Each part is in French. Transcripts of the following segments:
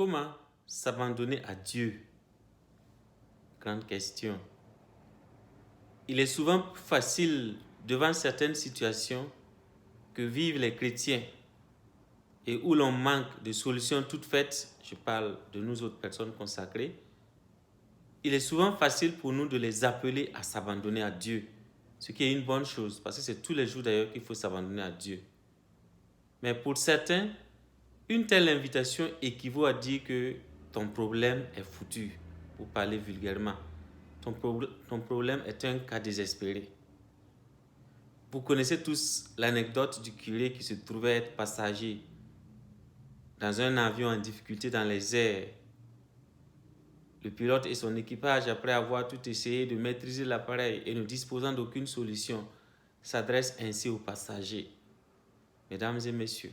Comment s'abandonner à Dieu? Grande question. Il est souvent plus facile devant certaines situations que vivent les chrétiens et où l'on manque de solutions toutes faites. Je parle de nous autres personnes consacrées. Il est souvent facile pour nous de les appeler à s'abandonner à Dieu, ce qui est une bonne chose, parce que c'est tous les jours d'ailleurs qu'il faut s'abandonner à Dieu. Mais pour certains, une telle invitation équivaut à dire que ton problème est foutu, pour parler vulgairement. Ton problème est un cas désespéré. Vous connaissez tous l'anecdote du curé qui se trouvait être passager dans un avion en difficulté dans les airs. Le pilote et son équipage, après avoir tout essayé de maîtriser l'appareil et ne disposant d'aucune solution, s'adressent ainsi aux passagers. Mesdames et messieurs,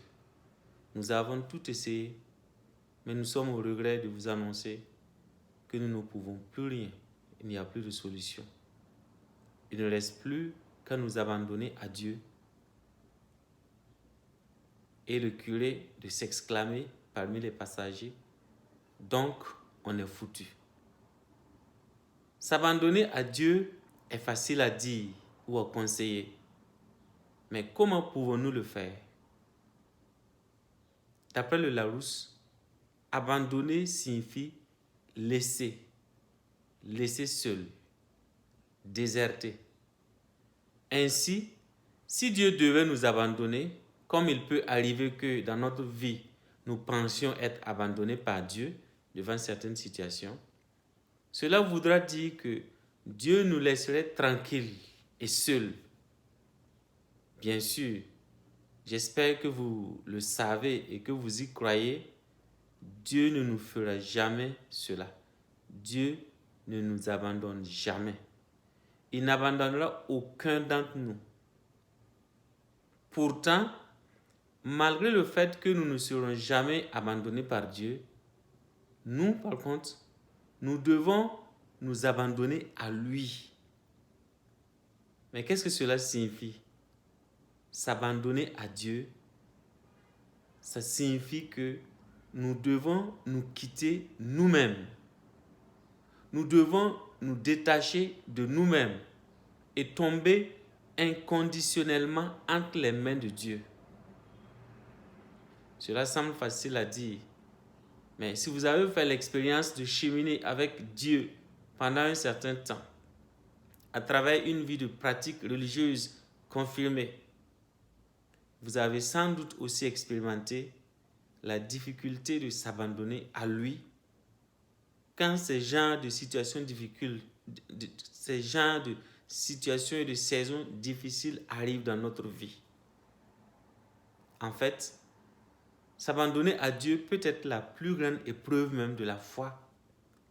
nous avons tout essayé, mais nous sommes au regret de vous annoncer que nous ne pouvons plus rien. Il n'y a plus de solution. Il ne reste plus qu'à nous abandonner à Dieu. Et le curé de s'exclamer parmi les passagers, donc on est foutu. S'abandonner à Dieu est facile à dire ou à conseiller. Mais comment pouvons-nous le faire? D'après le Larousse, abandonner signifie laisser seul, déserter. Ainsi, si Dieu devait nous abandonner, comme il peut arriver que dans notre vie, nous pensions être abandonnés par Dieu devant certaines situations, cela voudra dire que Dieu nous laisserait tranquilles et seuls. Bien sûr, j'espère que vous le savez et que vous y croyez, Dieu ne nous fera jamais cela. Dieu ne nous abandonne jamais. Il n'abandonnera aucun d'entre nous. Pourtant, malgré le fait que nous ne serons jamais abandonnés par Dieu, nous, par contre, nous devons nous abandonner à lui. Mais qu'est-ce que cela signifie? S'abandonner à Dieu, ça signifie que nous devons nous quitter nous-mêmes. Nous devons nous détacher de nous-mêmes et tomber inconditionnellement entre les mains de Dieu. Cela semble facile à dire, mais si vous avez fait l'expérience de cheminer avec Dieu pendant un certain temps, à travers une vie de pratique religieuse confirmée, vous avez sans doute aussi expérimenté la difficulté de s'abandonner à lui quand ces genres de situations difficiles, ces genres de situations et de saisons difficiles arrivent dans notre vie. En fait, s'abandonner à Dieu peut être la plus grande épreuve même de la foi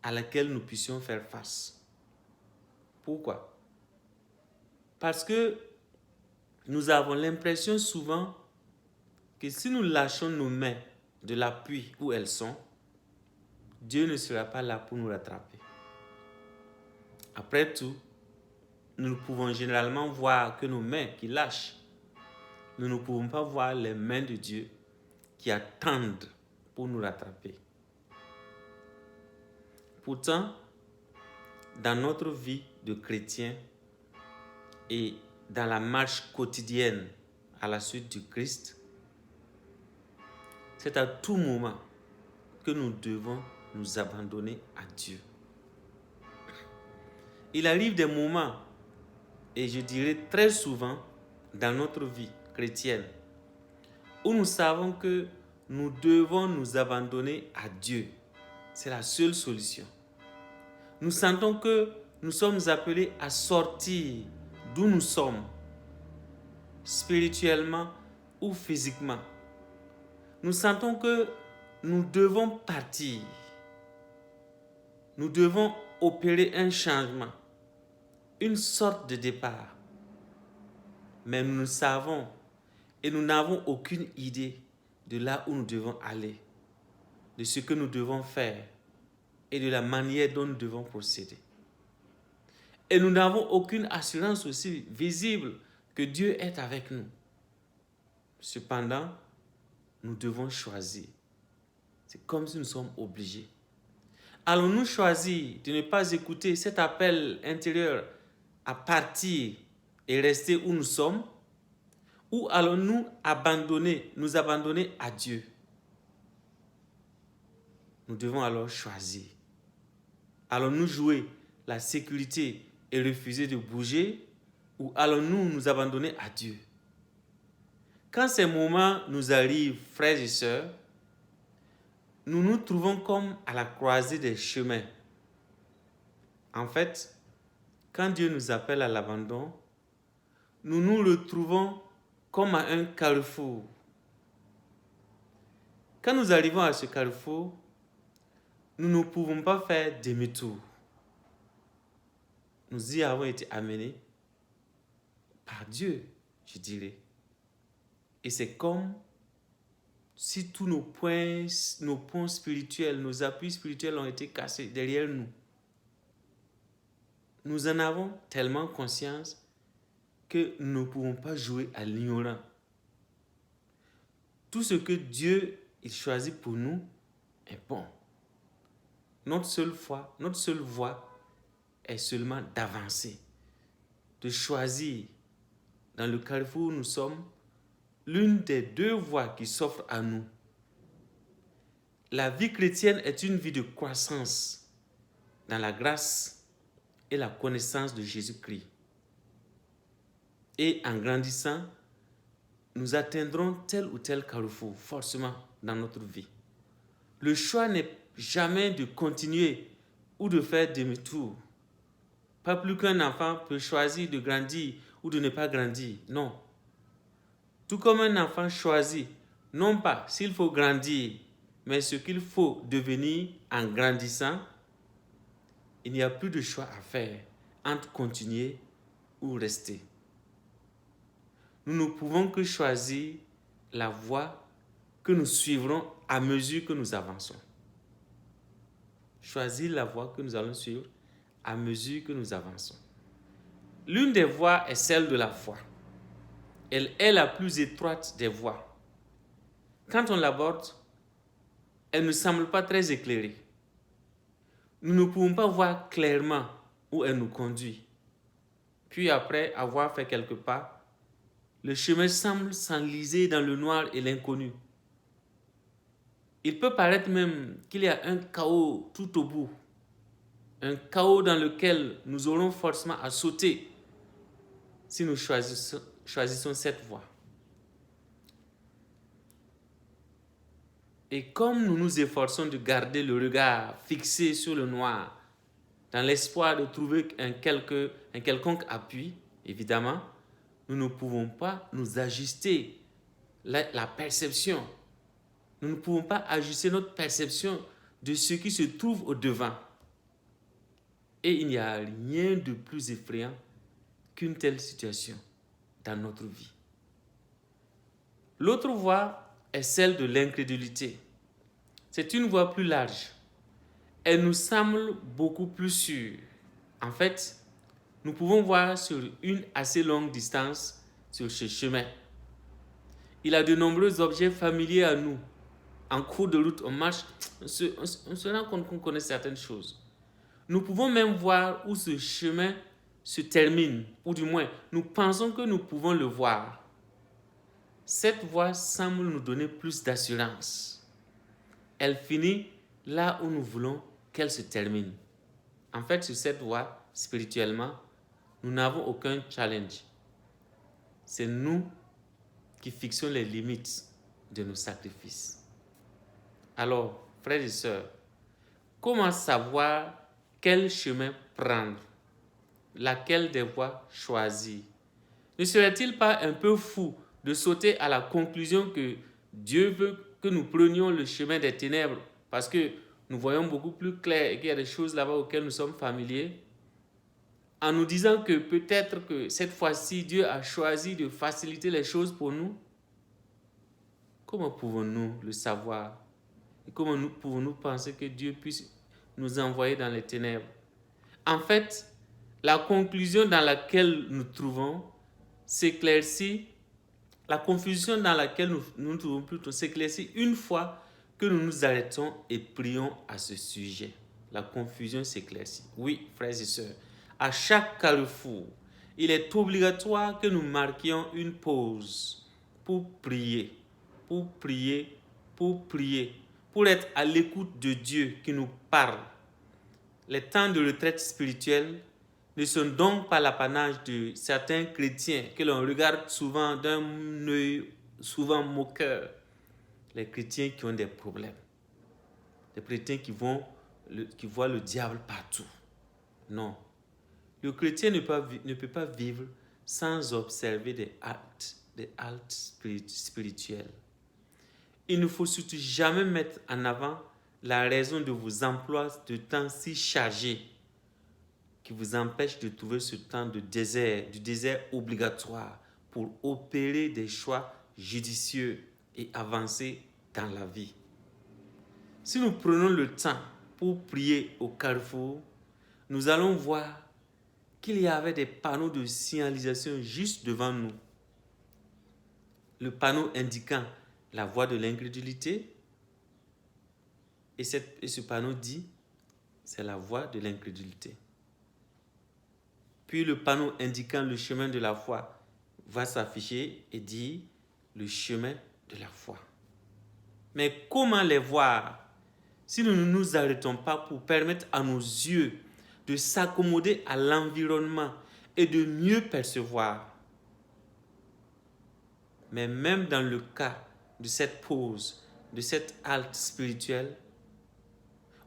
à laquelle nous puissions faire face. Pourquoi? Parce que nous avons l'impression souvent que si nous lâchons nos mains de l'appui où elles sont, Dieu ne sera pas là pour nous rattraper. Après tout, nous ne pouvons généralement voir que nos mains qui lâchent. Nous ne pouvons pas voir les mains de Dieu qui attendent pour nous rattraper. Pourtant, dans notre vie de chrétien et dans la marche quotidienne à la suite du Christ, c'est à tout moment que nous devons nous abandonner à Dieu. Il arrive des moments, et je dirais très souvent dans notre vie chrétienne, où nous savons que nous devons nous abandonner à Dieu. C'est la seule solution. Nous sentons que nous sommes appelés à sortir d'où nous sommes, spirituellement ou physiquement. Nous sentons que nous devons partir. Nous devons opérer un changement, une sorte de départ. Mais nous savons et nous n'avons aucune idée de là où nous devons aller, de ce que nous devons faire et de la manière dont nous devons procéder. Et nous n'avons aucune assurance aussi visible que Dieu est avec nous. Cependant, nous devons choisir. C'est comme si nous sommes obligés. Allons-nous choisir de ne pas écouter cet appel intérieur à partir et rester où nous sommes? Ou allons-nous nous abandonner à Dieu? Nous devons alors choisir. Allons-nous jouer la sécurité et refuser de bouger? Ou allons-nous nous abandonner à Dieu? Quand ces moments nous arrivent, frères et sœurs, nous nous trouvons comme à la croisée des chemins. En fait, quand Dieu nous appelle à l'abandon, nous nous retrouvons comme à un carrefour. Quand nous arrivons à ce carrefour, nous ne pouvons pas faire demi-tour. Nous y avons été amenés par Dieu, je dirais. Et c'est comme si tous nos ponts spirituels, nos appuis spirituels ont été cassés derrière nous. Nous en avons tellement conscience que nous ne pouvons pas jouer à l'ignorant. Tout ce que Dieu il choisit pour nous est bon. Notre seule voie est seulement d'avancer, de choisir dans le carrefour où nous sommes l'une des deux voies qui s'offrent à nous. La vie chrétienne est une vie de croissance dans la grâce et la connaissance de Jésus-Christ. Et en grandissant, nous atteindrons tel ou tel carrefour forcément dans notre vie. Le choix n'est jamais de continuer ou de faire demi-tour. Pas plus qu'un enfant peut choisir de grandir ou de ne pas grandir. Non. Tout comme un enfant choisit, non pas s'il faut grandir, mais ce qu'il faut devenir en grandissant, il n'y a plus de choix à faire entre continuer ou rester. Nous ne pouvons que choisir la voie que nous suivrons à mesure que nous avançons. Choisir la voie que nous allons suivre à mesure que nous avançons. L'une des voies est celle de la foi. Elle est la plus étroite des voies. Quand on l'aborde, elle ne semble pas très éclairée. Nous ne pouvons pas voir clairement où elle nous conduit. Puis après avoir fait quelques pas, le chemin semble s'enliser dans le noir et l'inconnu. Il peut paraître même qu'il y a un chaos tout au bout. Un chaos dans lequel nous aurons forcément à sauter si nous choisissons cette voie. Et comme nous nous efforçons de garder le regard fixé sur le noir, dans l'espoir de trouver un quelconque appui, évidemment, nous ne pouvons pas nous ajuster la perception. Nous ne pouvons pas ajuster notre perception de ce qui se trouve au devant. Et il n'y a rien de plus effrayant qu'une telle situation dans notre vie. L'autre voie est celle de l'incrédulité. C'est une voie plus large. Elle nous semble beaucoup plus sûre. En fait, nous pouvons voir sur une assez longue distance sur ce chemin. Il y a de nombreux objets familiers à nous. En cours de route, on marche, on se rend compte qu'on connaît certaines choses. Nous pouvons même voir où ce chemin se termine, ou du moins, nous pensons que nous pouvons le voir. Cette voie semble nous donner plus d'assurance. Elle finit là où nous voulons qu'elle se termine. En fait, sur cette voie, spirituellement, nous n'avons aucun challenge. C'est nous qui fixons les limites de nos sacrifices. Alors, frères et sœurs, comment savoir quel chemin prendre? Laquelle des voies choisir? Ne serait-il pas un peu fou de sauter à la conclusion que Dieu veut que nous prenions le chemin des ténèbres parce que nous voyons beaucoup plus clair et qu'il y a des choses là-bas auxquelles nous sommes familiers, en nous disant que peut-être que cette fois-ci, Dieu a choisi de faciliter les choses pour nous? Comment pouvons-nous le savoir? Et comment pouvons-nous penser que Dieu puisse nous envoyer dans les ténèbres? En fait, la conclusion dans laquelle nous trouvons s'éclaircit, la confusion dans laquelle nous trouvons plutôt s'éclaircit une fois que nous nous arrêtons et prions à ce sujet. La confusion s'éclaircit. Oui, frères et sœurs, à chaque carrefour, il est obligatoire que nous marquions une pause pour prier, pour prier, pour prier, pour être à l'écoute de Dieu qui nous parle. Les temps de retraite spirituelle ne sont donc pas l'apanage de certains chrétiens que l'on regarde souvent d'un œil souvent moqueur. Les chrétiens qui ont des problèmes. Les chrétiens qui voient le diable partout. Non. Le chrétien ne peut pas vivre sans observer des haltes spirituels. Il ne faut surtout jamais mettre en avant la raison de vos emplois de temps si chargés qui vous empêche de trouver ce temps du désert obligatoire pour opérer des choix judicieux et avancer dans la vie. Si nous prenons le temps pour prier au carrefour, nous allons voir qu'il y avait des panneaux de signalisation juste devant nous. Le panneau indiquant la voie de l'incrédulité, et ce panneau dit, c'est la voie de l'incrédulité. Puis le panneau indiquant le chemin de la foi va s'afficher et dire le chemin de la foi. Mais comment les voir si nous ne nous arrêtons pas pour permettre à nos yeux de s'accommoder à l'environnement et de mieux percevoir? Mais même dans le cas de cette pause, de cette halte spirituelle,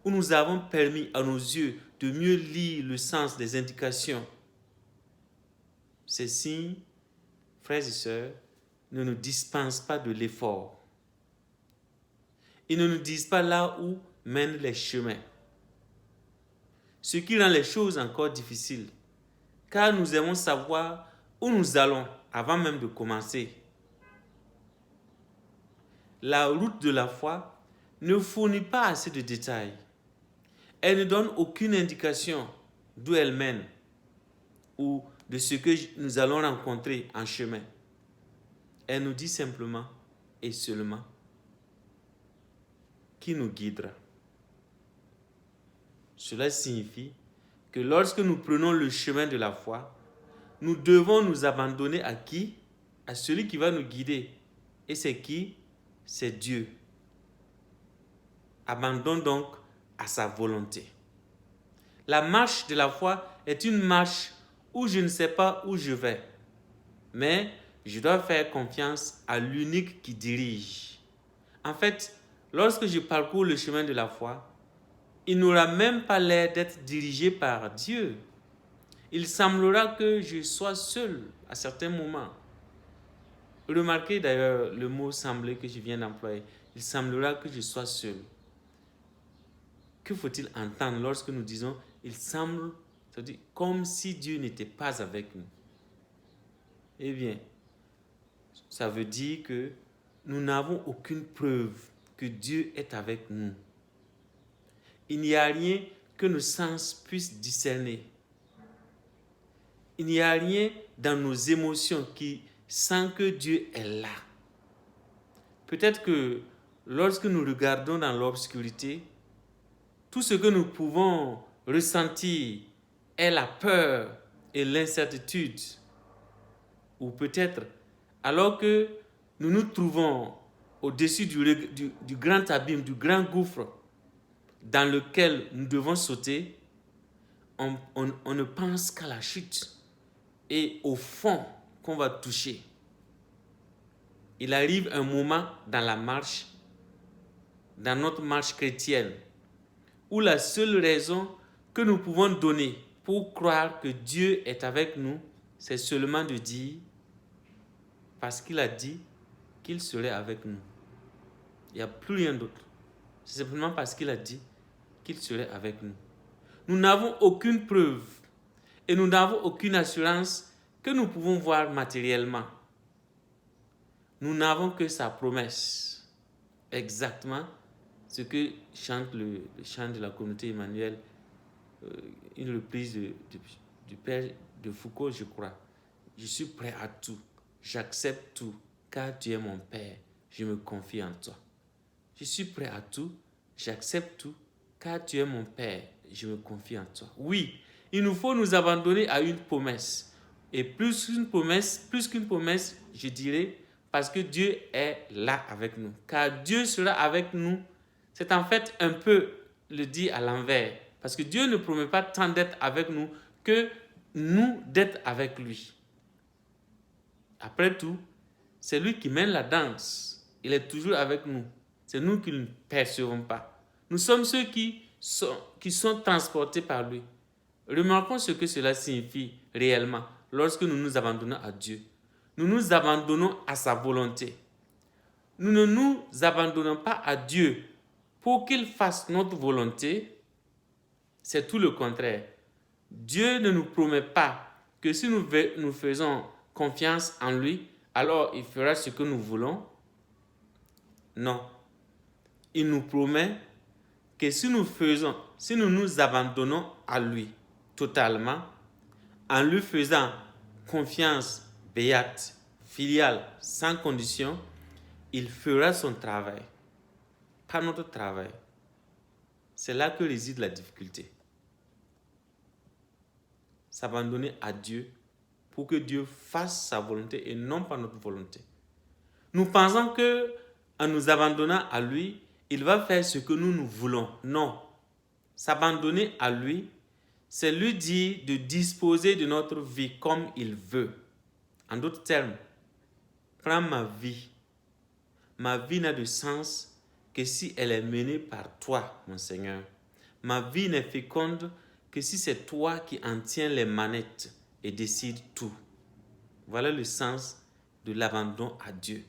où nous avons permis à nos yeux de mieux lire le sens des indications, ces signes, frères et sœurs, ne nous dispensent pas de l'effort. Ils ne nous disent pas là où mènent les chemins. Ce qui rend les choses encore difficiles, car nous aimons savoir où nous allons avant même de commencer. La route de la foi ne fournit pas assez de détails. Elle ne donne aucune indication d'où elle mène ou de ce que nous allons rencontrer en chemin. Elle nous dit simplement et seulement qui nous guidera. Cela signifie que lorsque nous prenons le chemin de la foi, nous devons nous abandonner à qui? À celui qui va nous guider. Et c'est qui? C'est Dieu. Abandonne donc à sa volonté. La marche de la foi est une marche où je ne sais pas où je vais, mais je dois faire confiance à l'unique qui dirige. En fait, lorsque je parcours le chemin de la foi, il n'aura même pas l'air d'être dirigé par Dieu. Il semblera que je sois seul à certains moments. Remarquez d'ailleurs le mot « sembler » que je viens d'employer. Il semblera que je sois seul. Que faut-il entendre lorsque nous disons « il semble », c'est-à-dire comme si Dieu n'était pas avec nous? Eh bien, ça veut dire que nous n'avons aucune preuve que Dieu est avec nous. Il n'y a rien que nos sens puissent discerner. Il n'y a rien dans nos émotions qui sent que Dieu est là. Peut-être que lorsque nous regardons dans l'obscurité, tout ce que nous pouvons ressentir est la peur et l'incertitude. Ou peut-être, alors que nous nous trouvons au-dessus du grand abîme, du grand gouffre dans lequel nous devons sauter, on ne pense qu'à la chute et au fond qu'on va toucher. Il arrive un moment dans la marche, dans notre marche chrétienne, où la seule raison que nous pouvons donner pour croire que Dieu est avec nous, c'est seulement de dire, parce qu'il a dit qu'il serait avec nous. Il n'y a plus rien d'autre. C'est simplement parce qu'il a dit qu'il serait avec nous. Nous n'avons aucune preuve et nous n'avons aucune assurance que nous pouvons voir matériellement. Nous n'avons que sa promesse. Exactement ce que chante le chant de la communauté Emmanuel, une reprise du père de Foucault, je crois. Je suis prêt à tout, j'accepte tout, car tu es mon Père, je me confie en toi. Je suis prêt à tout, j'accepte tout, car tu es mon Père, je me confie en toi. Oui, il nous faut nous abandonner à une promesse. Et plus qu'une promesse, je dirais, parce que Dieu est là avec nous. Car Dieu sera avec nous. C'est en fait un peu le dire à l'envers. Parce que Dieu ne promet pas tant d'être avec nous que nous d'être avec lui. Après tout, c'est lui qui mène la danse. Il est toujours avec nous. C'est nous qui ne percevons pas. Nous sommes ceux qui sont transportés par lui. Remarquons ce que cela signifie réellement lorsque nous nous abandonnons à Dieu. Nous nous abandonnons à sa volonté. Nous ne nous abandonnons pas à Dieu pour qu'il fasse notre volonté. C'est tout le contraire. Dieu ne nous promet pas que si nous faisons confiance en lui, alors il fera ce que nous voulons. Non. Il nous promet que si nous nous abandonnons à lui totalement, en lui faisant confiance béate, filiale, sans condition, il fera son travail, pas notre travail. C'est là que réside la difficulté. S'abandonner à Dieu pour que Dieu fasse sa volonté et non pas notre volonté. Nous pensons que en nous abandonnant à lui, il va faire ce que nous voulons. Non. S'abandonner à lui, c'est lui dire de disposer de notre vie comme il veut. En d'autres termes, prends ma vie. Ma vie n'a de sens que si elle est menée par toi, mon Seigneur. Ma vie n'est féconde que si c'est toi qui en tiens les manettes et décides tout. Voilà le sens de l'abandon à Dieu.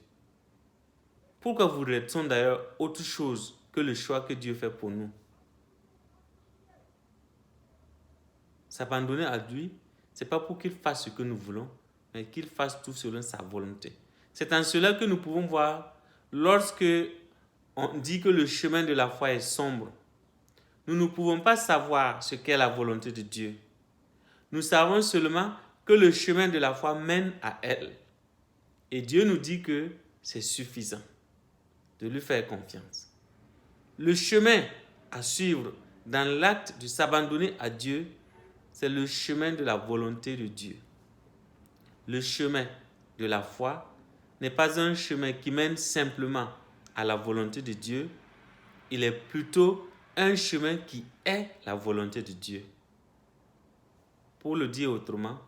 Pourquoi voudrait-on d'ailleurs autre chose que le choix que Dieu fait pour nous? S'abandonner à lui, ce n'est pas pour qu'il fasse ce que nous voulons, mais qu'il fasse tout selon sa volonté. C'est en cela que nous pouvons voir, lorsque on dit que le chemin de la foi est sombre, nous ne pouvons pas savoir ce qu'est la volonté de Dieu. Nous savons seulement que le chemin de la foi mène à elle. Et Dieu nous dit que c'est suffisant de lui faire confiance. Le chemin à suivre dans l'acte de s'abandonner à Dieu, c'est le chemin de la volonté de Dieu. Le chemin de la foi n'est pas un chemin qui mène simplement à la volonté de Dieu, il est plutôt un chemin qui est la volonté de Dieu. Pour le dire autrement,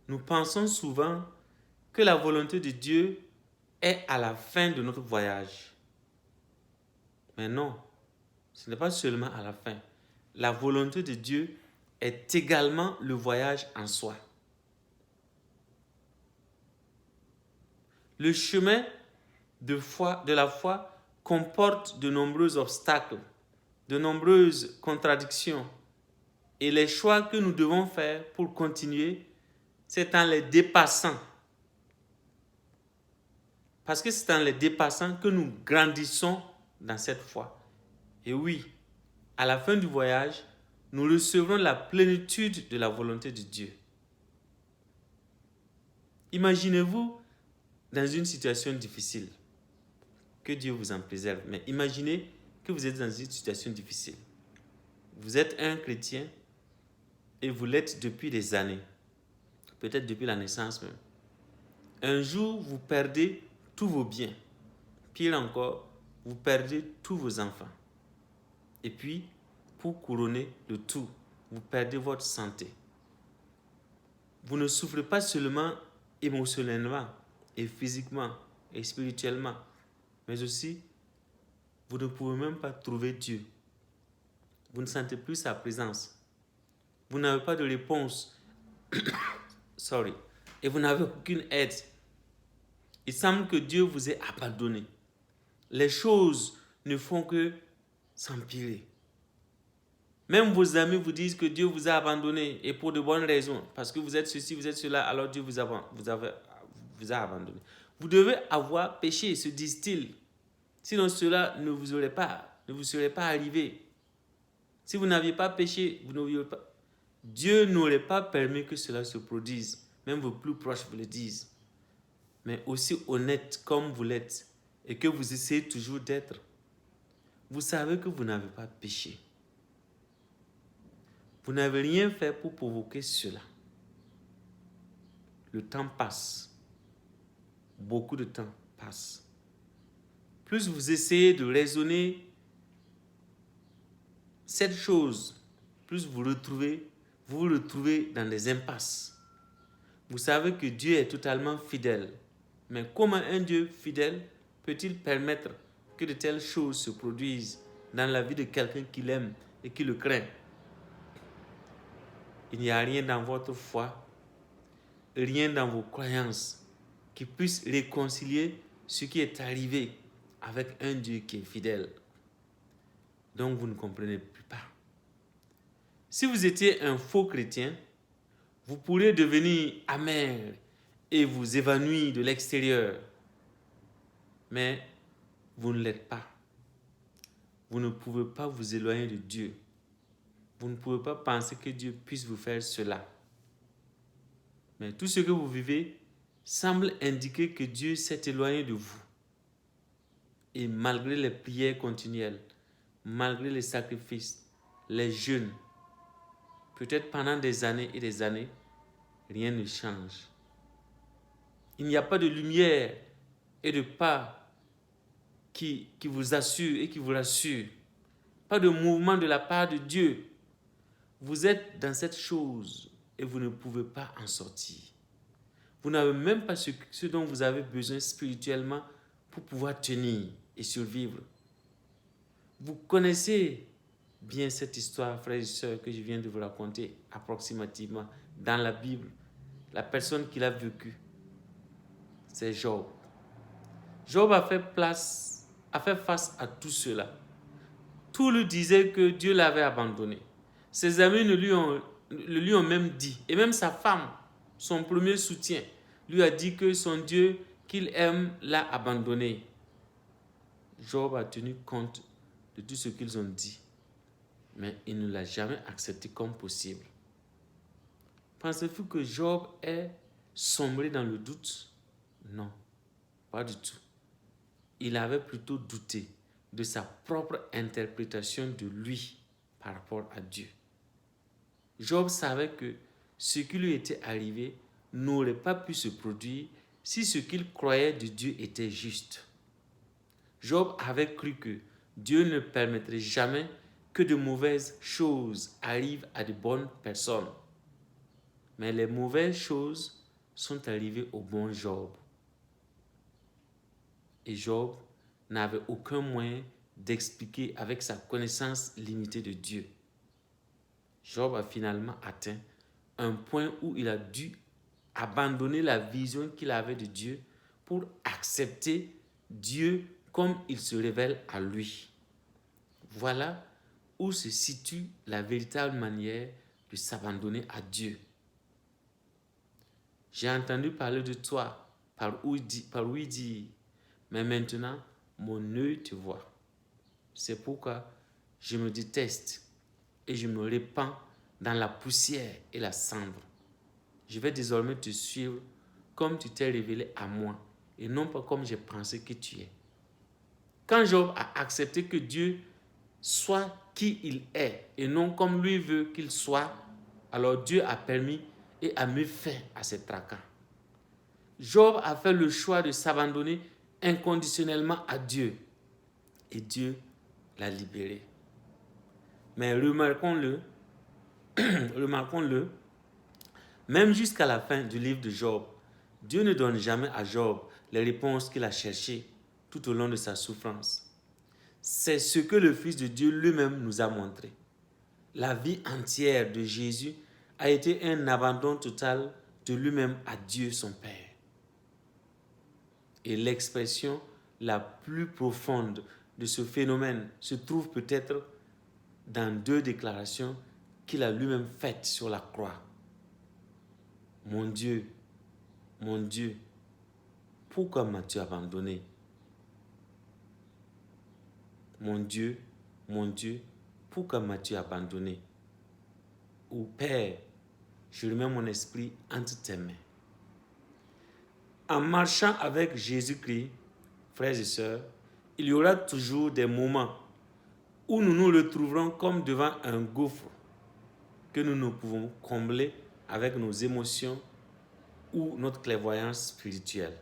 nous pensons souvent que la volonté de Dieu est à la fin de notre voyage. Mais non, ce n'est pas seulement à la fin. La volonté de Dieu est également le voyage en soi. Le chemin de la foi comporte de nombreux obstacles, de nombreuses contradictions. Et les choix que nous devons faire pour continuer, c'est en les dépassant. Parce que c'est en les dépassant que nous grandissons dans cette foi. Et oui, à la fin du voyage, nous recevrons la plénitude de la volonté de Dieu. Imaginez-vous dans une situation difficile. Que Dieu vous en préserve. Mais imaginez que vous êtes dans une situation difficile. Vous êtes un chrétien et vous l'êtes depuis des années. Peut-être depuis la naissance même. Un jour, vous perdez tous vos biens. Pire encore, vous perdez tous vos enfants. Et puis, pour couronner le tout, vous perdez votre santé. Vous ne souffrez pas seulement émotionnellement et physiquement et spirituellement, mais aussi, vous ne pouvez même pas trouver Dieu. Vous ne sentez plus sa présence. Vous n'avez pas de réponse. Et vous n'avez aucune aide. Il semble que Dieu vous ait abandonné. Les choses ne font que s'empirer. Même vos amis vous disent que Dieu vous a abandonné et pour de bonnes raisons. Parce que vous êtes ceci, vous êtes cela, alors Dieu vous a abandonné. Vous devez avoir péché, se disent-ils. Sinon cela ne vous serait pas arrivé. Si vous n'aviez pas péché, Dieu n'aurait pas permis que cela se produise. Même vos plus proches vous le disent. Mais aussi honnête comme vous l'êtes et que vous essayez toujours d'être, vous savez que vous n'avez pas péché. Vous n'avez rien fait pour provoquer cela. Le temps passe. Beaucoup de temps passe. Plus vous essayez de raisonner cette chose, plus vous vous retrouvez dans des impasses. Vous savez que Dieu est totalement fidèle. Mais comment un Dieu fidèle peut-il permettre que de telles choses se produisent dans la vie de quelqu'un qu'il aime et qui le craint? Il n'y a rien dans votre foi, rien dans vos croyances qui puisse réconcilier ce qui est arrivé avec un Dieu qui est fidèle. Donc vous ne comprenez plus pas. Si vous étiez un faux chrétien, vous pourriez devenir amer et vous évanouir de l'extérieur. Mais vous ne l'êtes pas. Vous ne pouvez pas vous éloigner de Dieu. Vous ne pouvez pas penser que Dieu puisse vous faire cela. Mais tout ce que vous vivez semble indiquer que Dieu s'est éloigné de vous. Et malgré les prières continuelles, malgré les sacrifices, les jeûnes, peut-être pendant des années et des années, rien ne change. Il n'y a pas de lumière et de pas qui vous assure et qui vous rassure. Pas de mouvement de la part de Dieu. Vous êtes dans cette chose et vous ne pouvez pas en sortir. Vous n'avez même pas ce dont vous avez besoin spirituellement pour pouvoir tenir et survivre. Vous connaissez bien cette histoire, frères et sœurs, que je viens de vous raconter approximativement dans la Bible. La personne qui l'a vécue, c'est Job. Job a fait face à tout cela. Tout lui disait que Dieu l'avait abandonné. Ses amis le lui ont même dit, et même sa femme, son premier soutien, lui a dit que son Dieu qu'il aime l'a abandonné. Job a tenu compte de tout ce qu'ils ont dit, mais il ne l'a jamais accepté comme possible. Pensez-vous que Job est sombré dans le doute? Non, pas du tout. Il avait plutôt douté de sa propre interprétation de lui par rapport à Dieu. Job savait que ce qui lui était arrivé n'aurait pas pu se produire si ce qu'il croyait de Dieu était juste. Job avait cru que Dieu ne permettrait jamais que de mauvaises choses arrivent à de bonnes personnes. Mais les mauvaises choses sont arrivées au bon Job. Et Job n'avait aucun moyen d'expliquer avec sa connaissance limitée de Dieu. Job a finalement atteint un point où il a dû abandonner la vision qu'il avait de Dieu pour accepter Dieu comme il se révèle à lui. Voilà où se situe la véritable manière de s'abandonner à Dieu. J'ai entendu parler de toi, par où il dit, mais maintenant, mon œil te voit. C'est pourquoi je me déteste et je me répands dans la poussière et la cendre. Je vais désormais te suivre comme tu t'es révélé à moi et non pas comme j'ai pensé que tu es. Quand Job a accepté que Dieu soit qui il est et non comme lui veut qu'il soit, alors Dieu a permis et a mis fin à ses tracas. Job a fait le choix de s'abandonner inconditionnellement à Dieu et Dieu l'a libéré. Mais remarquons-le, même jusqu'à la fin du livre de Job, Dieu ne donne jamais à Job les réponses qu'il a cherchées tout au long de sa souffrance. C'est ce que le Fils de Dieu lui-même nous a montré. La vie entière de Jésus a été un abandon total de lui-même à Dieu son Père. Et l'expression la plus profonde de ce phénomène se trouve peut-être dans 2 déclarations qu'il a lui-même faites sur la croix. Mon Dieu, pourquoi m'as-tu abandonné? Mon Dieu, pourquoi m'as-tu abandonné? Ou Père, je remets mon esprit entre tes mains. En marchant avec Jésus-Christ, frères et sœurs, il y aura toujours des moments où nous nous retrouverons comme devant un gouffre que nous ne pouvons combler avec nos émotions ou notre clairvoyance spirituelle.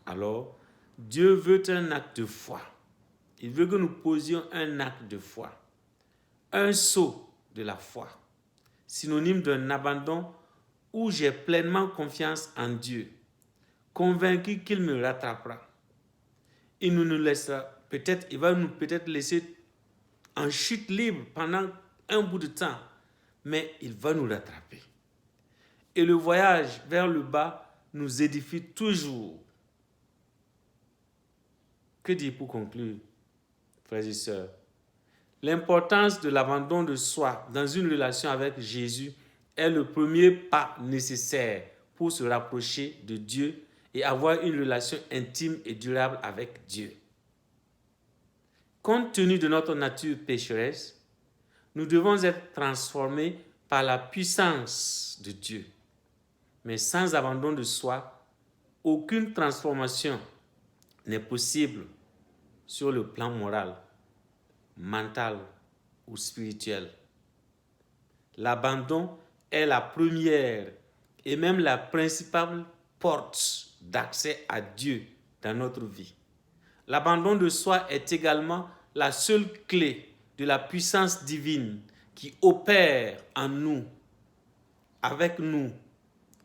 Alors, Dieu veut un acte de foi. Il veut que nous posions un acte de foi, un saut de la foi, synonyme d'un abandon où j'ai pleinement confiance en Dieu, convaincu qu'il me rattrapera. Il nous laissera peut-être, il va nous peut-être laisser en chute libre pendant un bout de temps, mais il va nous rattraper. Et le voyage vers le bas nous édifie toujours. Que dire pour conclure, frères et sœurs? L'importance de l'abandon de soi dans une relation avec Jésus est le premier pas nécessaire pour se rapprocher de Dieu et avoir une relation intime et durable avec Dieu. Compte tenu de notre nature pécheresse, nous devons être transformés par la puissance de Dieu. Mais sans abandon de soi, aucune transformation n'est possible sur le plan moral, mental ou spirituel. L'abandon est la première et même la principale porte d'accès à Dieu dans notre vie. L'abandon de soi est également la seule clé de la puissance divine qui opère en nous, avec nous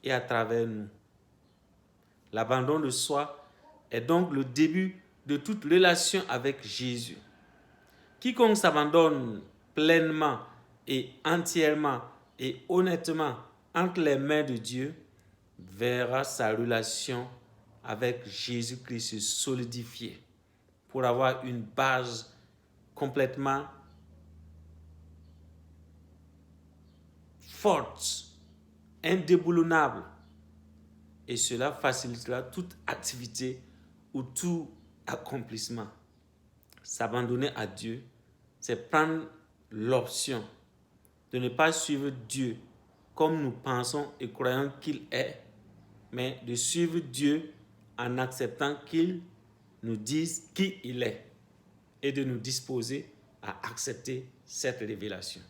et à travers nous. L'abandon de soi est donc le début de toute relation avec Jésus. Quiconque s'abandonne pleinement et entièrement et honnêtement entre les mains de Dieu verra sa relation avec Jésus-Christ se solidifier pour avoir une base complètement forte, indéboulonnable. Et cela facilitera toute activité ou tout accomplissement. S'abandonner à Dieu, c'est prendre l'option de ne pas suivre Dieu comme nous pensons et croyons qu'il est, mais de suivre Dieu en acceptant qu'il nous dise qui il est et de nous disposer à accepter cette révélation.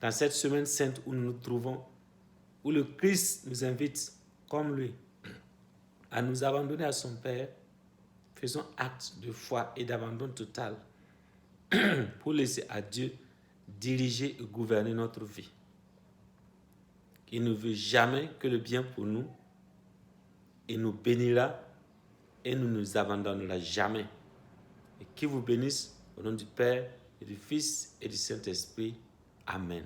Dans cette semaine sainte où nous nous trouvons, où le Christ nous invite, comme lui, à nous abandonner à son Père, faisons acte de foi et d'abandon total pour laisser à Dieu diriger et gouverner notre vie. Il ne veut jamais que le bien pour nous. Il nous bénira et ne nous abandonnera jamais. Et qu'il vous bénisse au nom du Père et du Fils et du Saint-Esprit. Amen.